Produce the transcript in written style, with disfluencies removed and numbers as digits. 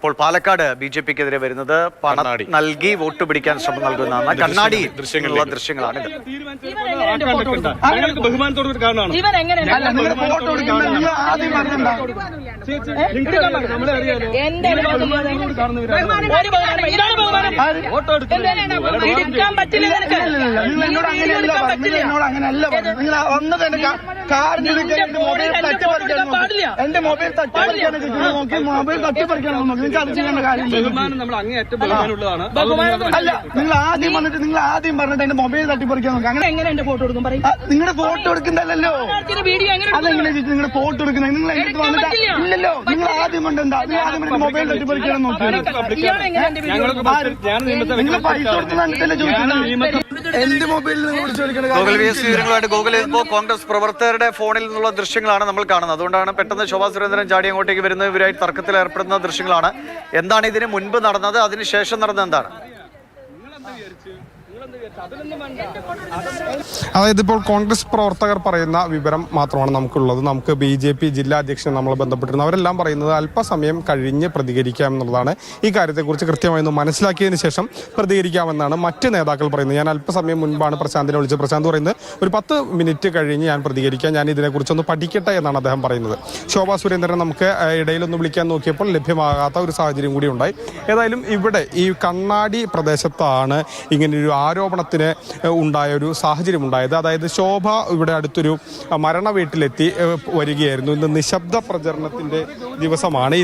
ഇപ്പോൾ പാലക്കാട് ബിജെപിക്കെതിരെ വരുന്നത് പണം നൽകി വോട്ട് പിടിക്കാൻ ശ്രമം നൽകുന്ന കണ്ണാടി ദൃശ്യങ്ങളാണ്. എന്റെ മൊബൈൽ തട്ടിപ്പറിക്കണം അല്ല, നിങ്ങൾ ആദ്യം വന്നിട്ട് നിങ്ങൾ ആദ്യം പറഞ്ഞിട്ട് എന്റെ മൊബൈൽ തട്ടിപ്പറിക്കാൻ നോക്കാം. അങ്ങനെ എങ്ങനെ എന്റെ ഫോട്ടോ എടുക്കും പറയും? നിങ്ങളുടെ ഫോട്ടോ എടുക്കുന്നല്ലോ, അതെങ്ങനെ നിങ്ങളുടെ ഫോട്ടോ എടുക്കുന്നത്? നിങ്ങൾ എന്റെ വന്നിട്ട് ഇല്ലല്ലോ, നിങ്ങൾ ആദ്യം കണ്ടെന്താ, നിങ്ങൾ ആദ്യം എന്റെ മൊബൈൽ തട്ടിപ്പറിക്കണം നോക്കാം. നിങ്ങൾ പൈസ കൊടുത്തല്ലേ ചോദിക്കുന്നത്? എന്റെ മൊബൈലിൽ വിവരങ്ങളുമായിട്ട് ഗൂഗിൾ ഇപ്പോൾ കോൺഗ്രസ് പ്രവർത്തകരുടെ ഫോണിൽ നിന്നുള്ള ദൃശ്യങ്ങളാണ് നമ്മൾ കാണുന്നത്. അതുകൊണ്ടാണ് പെട്ടെന്ന് ശോഭാ സുരേന്ദ്രൻ ചാടി അങ്ങോട്ടേക്ക് വരുന്നത്. ഇവരായി തർക്കത്തിൽ ഏർപ്പെടുന്ന ദൃശ്യങ്ങളാണ്. എന്താണ് ഇതിന് മുൻപ് നടന്നത്, അതിനുശേഷം നടന്നത് എന്താണ്? അതായത് ഇപ്പോൾ കോൺഗ്രസ് പ്രവർത്തകർ പറയുന്ന വിവരം മാത്രമാണ് നമുക്കുള്ളത്. നമുക്ക് BJP ജില്ലാ അധ്യക്ഷൻ നമ്മൾ ബന്ധപ്പെട്ടിരുന്നു. അവരെല്ലാം പറയുന്നത് അല്പസമയം കഴിഞ്ഞ് പ്രതികരിക്കാമെന്നുള്ളതാണ്. ഈ കാര്യത്തെക്കുറിച്ച് കൃത്യമായി ഒന്ന് മനസ്സിലാക്കിയതിന് ശേഷം പ്രതികരിക്കാമെന്നാണ് മറ്റ് നേതാക്കൾ പറയുന്നത്. ഞാൻ അല്പസമയം മുൻപാണ് പ്രശാന്തിനെ വിളിച്ചത്. പ്രശാന്ത് പറയുന്നത് ഒരു 10 മിനിറ്റ് കഴിഞ്ഞ് ഞാൻ പ്രതികരിക്കാം, ഞാൻ ഇതിനെക്കുറിച്ചൊന്ന് പഠിക്കട്ടെ എന്നാണ് അദ്ദേഹം പറയുന്നത്. ശോഭാ സുരേന്ദ്രൻ നമുക്ക് ഇടയിലൊന്ന് വിളിക്കാൻ നോക്കിയപ്പോൾ ലഭ്യമാകാത്ത ഒരു സാഹചര്യം കൂടി ഉണ്ടായി. ഏതായാലും ഇവിടെ ഈ കണ്ണാടി പ്രദേശത്താണ് ഇങ്ങനെയൊരു ആരോപണത്തിന് ഉണ്ടായ ഒരു സാഹചര്യം ഉണ്ടായത്. അതായത് ശോഭ ഇവിടെ അടുത്തൊരു മരണ വീട്ടിലെത്തി വരികയായിരുന്നു. ഇന്ന് നിശബ്ദ പ്രചരണത്തിന്റെ ദിവസമാണ്.